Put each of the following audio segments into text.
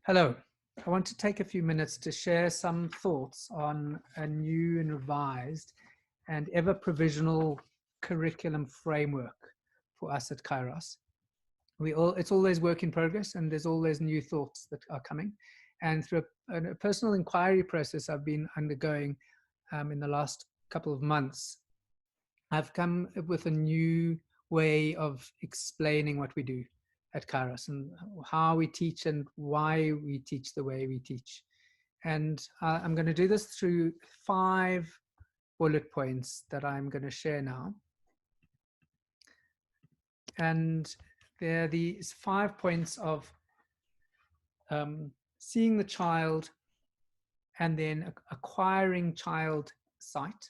Hello. I want to take a few minutes to share some thoughts on a new and revised and ever provisional curriculum framework for us at Kairos. It's always work in progress, and there's always new thoughts that are coming. And through a personal inquiry process I've been undergoing in the last couple of months, I've come up with a new way of explaining what we do at Kairos and how we teach and why we teach the way we teach. And I'm going to do this through 5 bullet points that I'm going to share now. And there are these 5 points of seeing the child, and then acquiring child sight,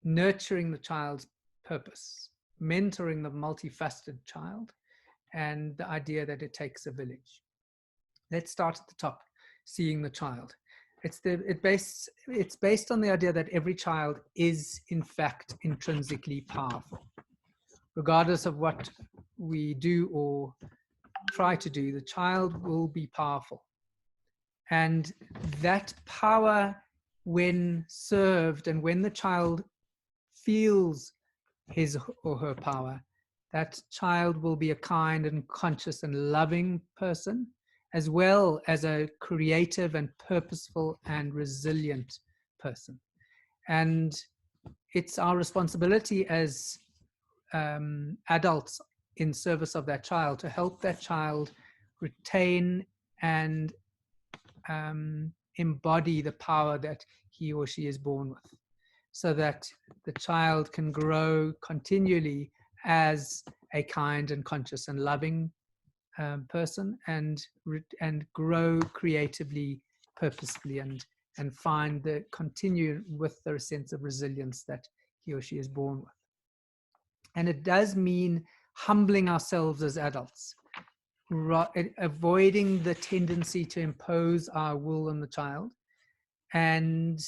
nurturing the child's purpose, mentoring the multifaceted child, and the idea that it takes a village. Let's start at the top, seeing the child. It's based on the idea that every child is in fact intrinsically powerful. Regardless of what we do or try to do, the child will be powerful. And that power, when served and when the child feels his or her power, that child will be a kind and conscious and loving person, as well as a creative and purposeful and resilient person. And it's our responsibility as adults in service of that child to help that child retain and embody the power that he or she is born with, so that the child can grow continually as a kind and conscious and loving person, and grow creatively, purposefully, and continue with the sense of resilience that he or she is born with. And it does mean humbling ourselves as adults, avoiding the tendency to impose our will on the child, and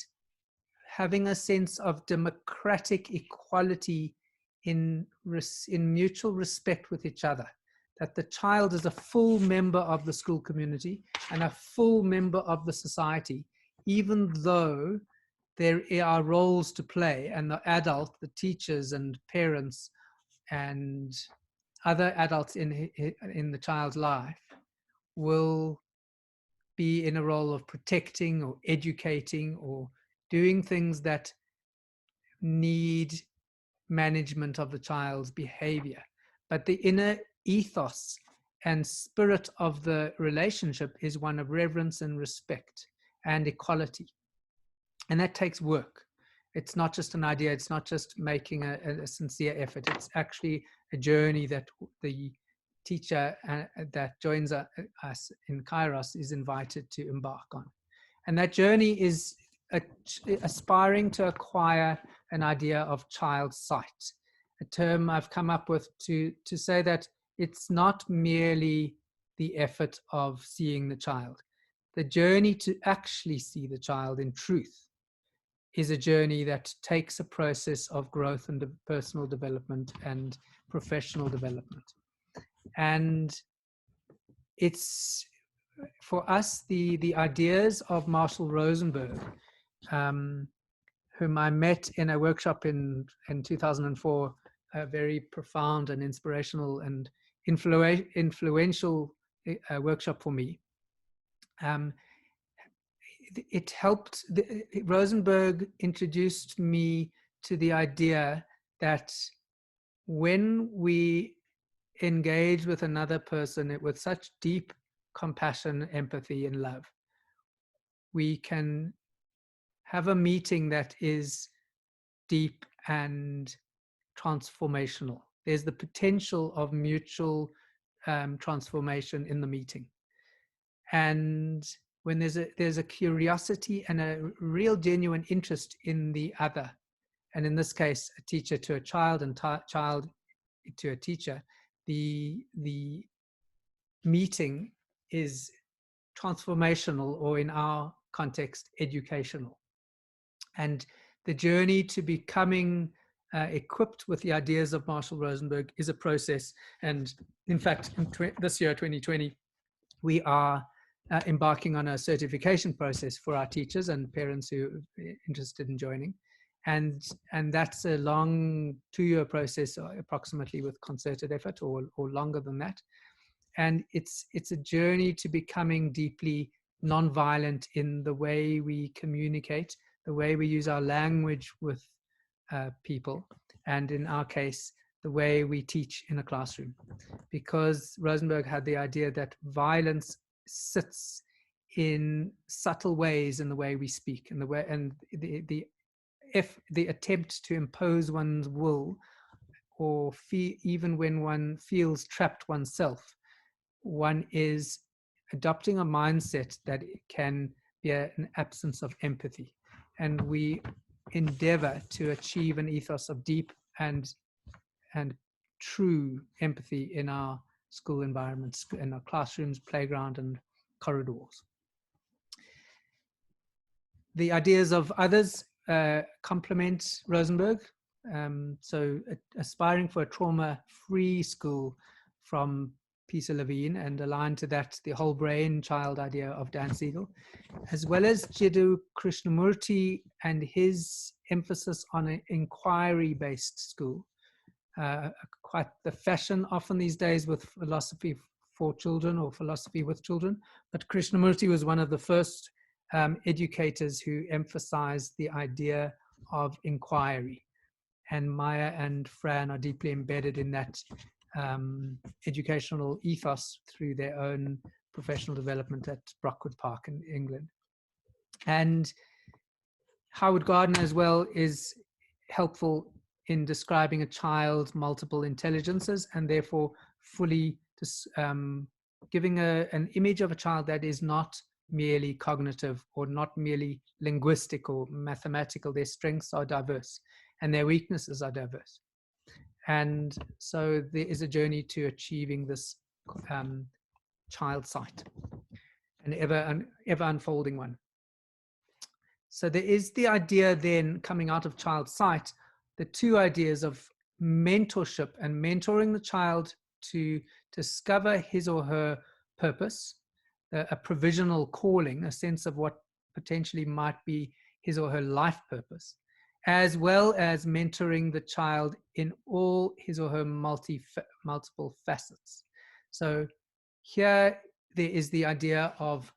having a sense of democratic equality in mutual respect with each other, that the child is a full member of the school community and a full member of the society, even though there are roles to play, and the adult, the teachers and parents and other adults in the child's life will be in a role of protecting or educating or doing things that need management of the child's behavior. But the inner ethos and spirit of the relationship is one of reverence and respect and equality. And that takes work. It's not just an idea. It's not just making a sincere effort. It's actually a journey that the teacher that joins us in Kairos is invited to embark on. And that journey is aspiring to acquire an idea of child sight, a term I've come up with to say that it's not merely the effort of seeing the child. The journey to actually see the child in truth is a journey that takes a process of growth and personal development and professional development. And it's, for us, the ideas of Marshall Rosenberg, whom I met in a workshop in 2004, a very profound and inspirational and influential workshop for me. It helped. Rosenberg introduced me to the idea that when we engage with another person with such deep compassion, empathy, and love, we can have a meeting that is deep and transformational. There's the potential of mutual transformation in the meeting. And when there's a curiosity and a real genuine interest in the other, and in this case, a teacher to a child and child to a teacher, the meeting is transformational, or in our context, educational. And the journey to becoming equipped with the ideas of Marshall Rosenberg is a process. And in fact, in this year, 2020, we are embarking on a certification process for our teachers and parents who are interested in joining. And that's a long 2-year process, approximately, with concerted effort, or longer than that. And it's a journey to becoming deeply nonviolent in the way we communicate, the way we use our language with people, and in our case, the way we teach in a classroom. Because Rosenberg had the idea that violence sits in subtle ways in the way we speak, and the attempt to impose one's will, or even when one feels trapped oneself, one is adopting a mindset that can be an absence of empathy. And we endeavor to achieve an ethos of deep and true empathy in our school environments, in our classrooms, playground, and corridors. The ideas of others complement Rosenberg. So aspiring for a trauma-free school from Peter Levine, and aligned to that the whole brain child idea of Dan Siegel, as well as Jiddu Krishnamurti and his emphasis on an inquiry-based school. Quite the fashion often these days with philosophy for children or philosophy with children, but Krishnamurti was one of the first educators who emphasized the idea of inquiry. And Maya and Fran are deeply embedded in that educational ethos through their own professional development at Brockwood Park in England. And Howard Gardner as well is helpful in describing a child's multiple intelligences, and therefore fully giving an image of a child that is not merely cognitive or not merely linguistic or mathematical. Their strengths are diverse and their weaknesses are diverse. And so there is a journey to achieving this child sight, an ever unfolding one. So there is the idea then, coming out of child sight, the two ideas of mentorship and mentoring the child to discover his or her purpose, a provisional calling, a sense of what potentially might be his or her life purpose, as well as mentoring the child in all his or her multiple facets. So here there is the idea of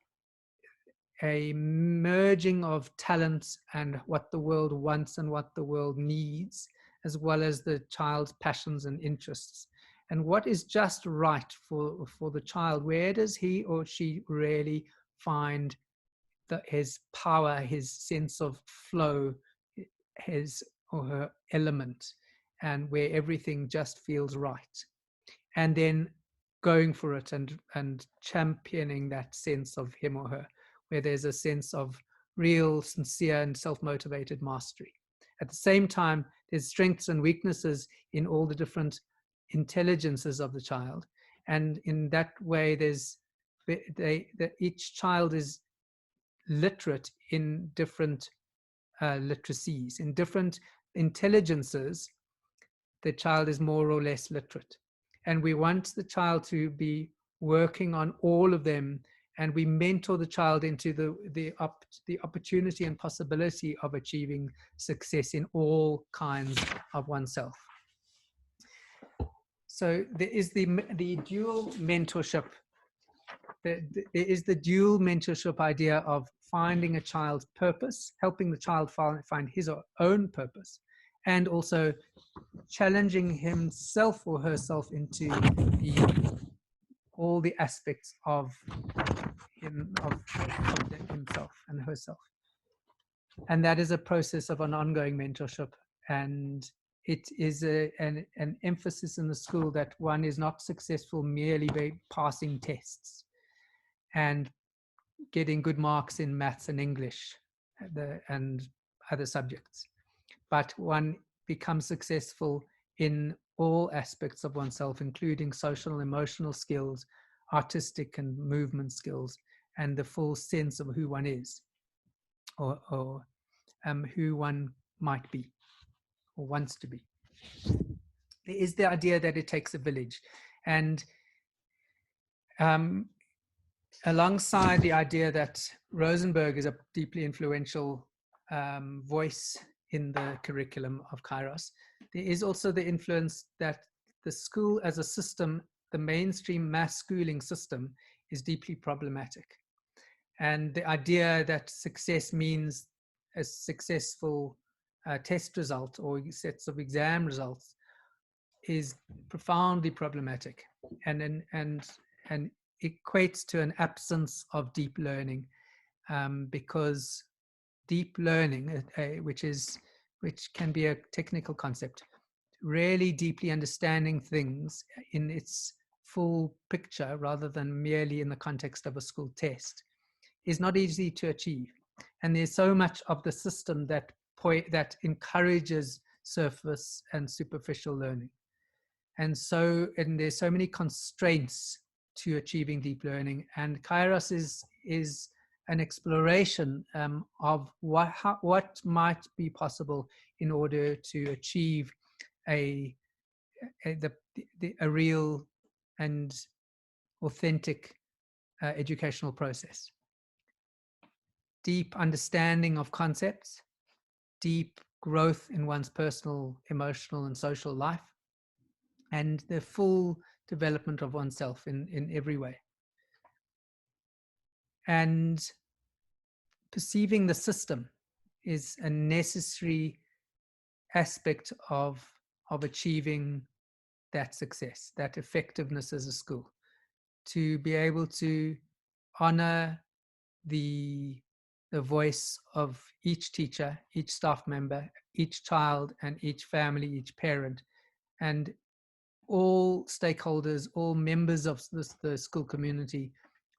a merging of talents and what the world wants and what the world needs, as well as the child's passions and interests. And what is just right for the child? Where does he or she really find his power, his sense of flow, his or her element, and where everything just feels right? And then going for it and championing that sense of him or her, where there's a sense of real, sincere, and self-motivated mastery. At the same time, there's strengths and weaknesses in all the different intelligences of the child. And in that way, each child is literate in different literacies. In different intelligences, the child is more or less literate. And we want the child to be working on all of them, and we mentor the child into the opportunity and possibility of achieving success in all kinds of oneself. So there is the dual mentorship. There is the dual mentorship idea of finding a child's purpose, helping the child find his or own purpose, and also challenging himself or herself into all the aspects of himself and herself. And that is a process of an ongoing mentorship. And it is an emphasis in the school that one is not successful merely by passing tests and getting good marks in maths and English and other subjects, but one becomes successful in all aspects of oneself, including social and emotional skills, artistic and movement skills, and the full sense of who one is, or who one might be or wants to be. There is the idea that it takes a village, and alongside the idea that Rosenberg is a deeply influential voice in the curriculum of Kairos, there is also the influence that the school as a system, the mainstream mass schooling system, is deeply problematic. And the idea that success means a successful test result or sets of exam results is profoundly problematic, and equates to an absence of deep learning, because deep learning, which can be a technical concept, really deeply understanding things in its full picture rather than merely in the context of a school test, is not easy to achieve. And there's so much of the system that encourages surface and superficial learning. And there's so many constraints to achieving deep learning. And Kairos is an exploration of what might be possible in order to achieve a real and authentic educational process. Deep understanding of concepts, deep growth in one's personal, emotional, and social life, and the full development of oneself in every way. And perceiving the system is a necessary aspect of achieving that success, that effectiveness as a school, to be able to honor the voice of each teacher, each staff member, each child, and each family, each parent, and all stakeholders, all members of the school community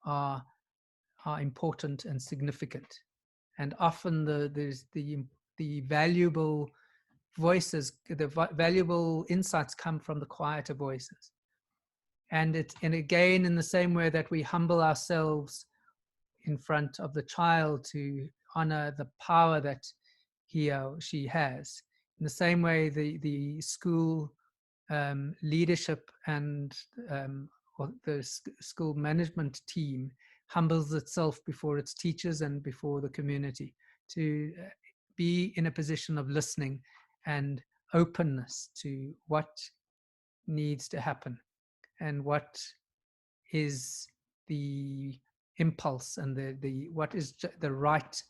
are important and significant. And often there's the valuable voices, the valuable insights come from the quieter voices. And again, in the same way that we humble ourselves in front of the child to honor the power that he or she has, in the same way the school leadership and or the school management team humbles itself before its teachers and before the community, to be in a position of listening and openness to what needs to happen and what is the impulse and what is the right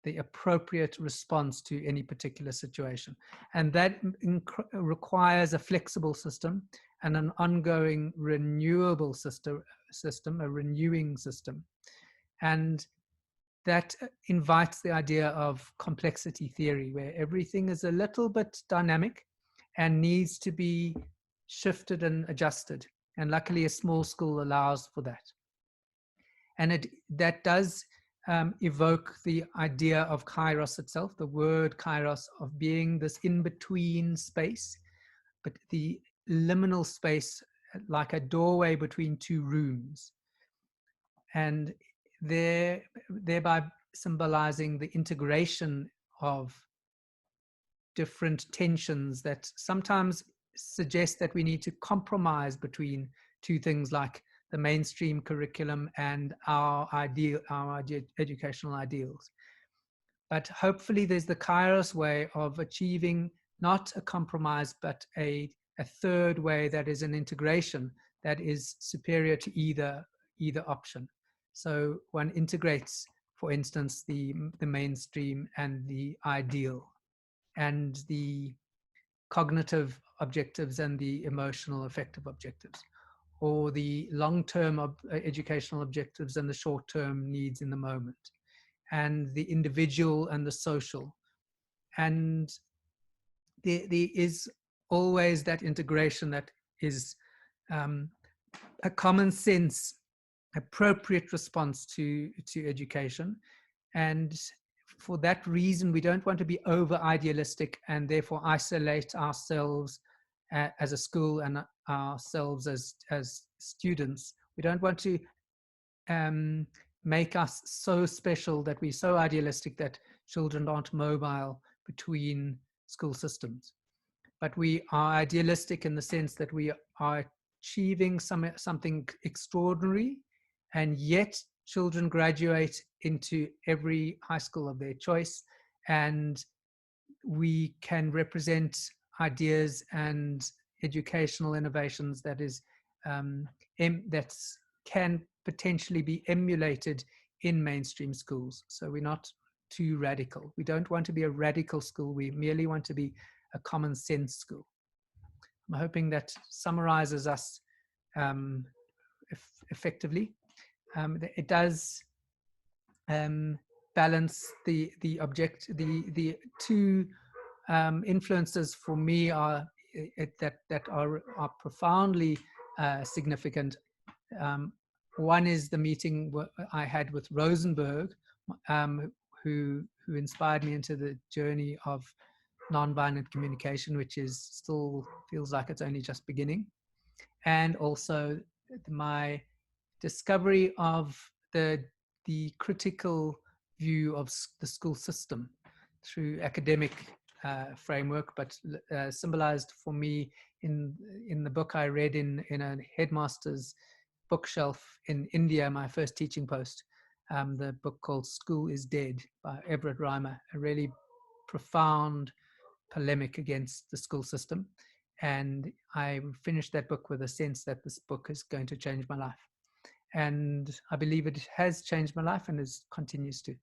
the appropriate response to any particular situation. And that requires a flexible system and an ongoing renewable system, a renewing system. And that invites the idea of complexity theory, where everything is a little bit dynamic and needs to be shifted and adjusted. And luckily, a small school allows for that. And that does evoke the idea of Kairos itself, the word Kairos, of being this in-between space, but the liminal space, like a doorway between two rooms, and thereby symbolizing the integration of different tensions that sometimes suggest that we need to compromise between two things, like the mainstream curriculum and our educational ideals. But hopefully there's the Kairos way of achieving not a compromise, but a third way that is an integration that is superior to either option. So one integrates, for instance, the mainstream and the ideal, and the cognitive objectives and the emotional affective objectives, or the long-term educational objectives and the short-term needs in the moment, and the individual and the social. And there is always that integration that is a common sense, appropriate response to education. And for that reason, we don't want to be over idealistic and therefore isolate ourselves as a school and ourselves as students. We don't want to make us so special that we're so idealistic that children aren't mobile between school systems. But we are idealistic in the sense that we are achieving something extraordinary and yet children graduate into every high school of their choice, and we can represent ideas and educational innovations that is that can potentially be emulated in mainstream schools. So we're not too radical. We don't want to be a radical school. We merely want to be a common sense school. I'm hoping that summarizes us effectively. It does balance the two influences for me are that are profoundly significant. One is the meeting I had with Rosenberg, who inspired me into the journey of nonviolent communication, which is still feels like it's only just beginning, and also my discovery of the critical view of the school system through academic framework, but symbolized for me in the book I read in a headmaster's bookshelf in India, my first teaching post, the book called School is Dead by Everett Reimer, a really profound polemic against the school system. And I finished that book with a sense that this book is going to change my life. And I believe it has changed my life and continues to.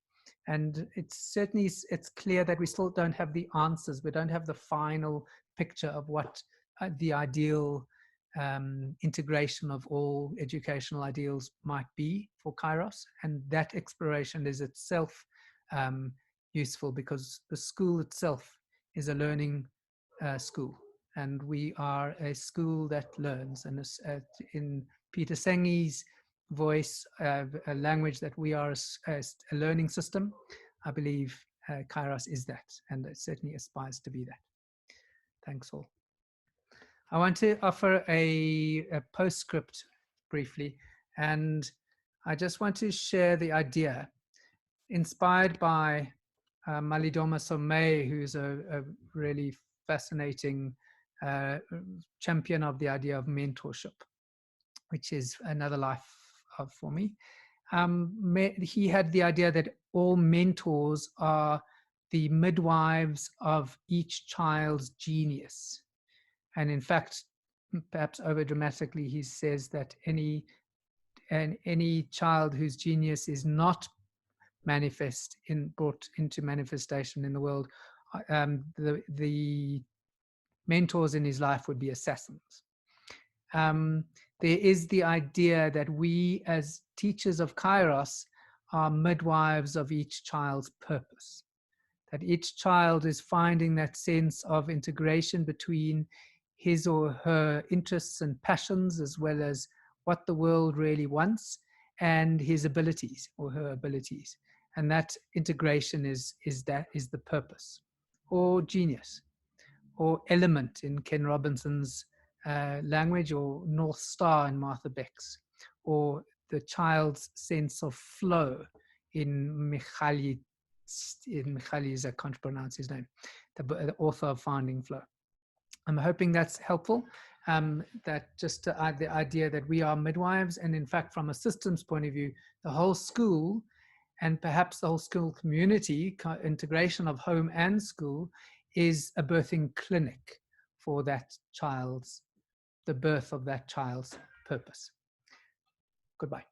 And it's clear that we still don't have the answers. We don't have the final picture of what the ideal integration of all educational ideals might be for Kairos. And that exploration is itself useful, because the school itself is a learning school. And we are a school that learns. And in Peter Sengi's voice, a language that we are a learning system, I believe Kairos is that, and it certainly aspires to be that. Thanks all. I want to offer a postscript briefly, and I just want to share the idea, inspired by Malidoma Somé, who's a really fascinating champion of the idea of mentorship, which is another life for me. He had the idea that all mentors are the midwives of each child's genius. And in fact, perhaps over dramatically, he says that any child whose genius is not brought into manifestation in the world, the mentors in his life would be assassins. There is the idea that we as teachers of Kairos are midwives of each child's purpose, that each child is finding that sense of integration between his or her interests and passions, as well as what the world really wants, and his abilities or her abilities. And that integration is the purpose, or genius, or element in Ken Robinson's language, or North Star in Martha Beck's, or the child's sense of flow in Mihaly, I can't pronounce his name, the author of Finding Flow. I'm hoping that's helpful, that just the idea that we are midwives, and in fact, from a systems point of view, the whole school, and perhaps the whole school community, integration of home and school, is a birthing clinic for that child's, the birth of that child's purpose. Goodbye.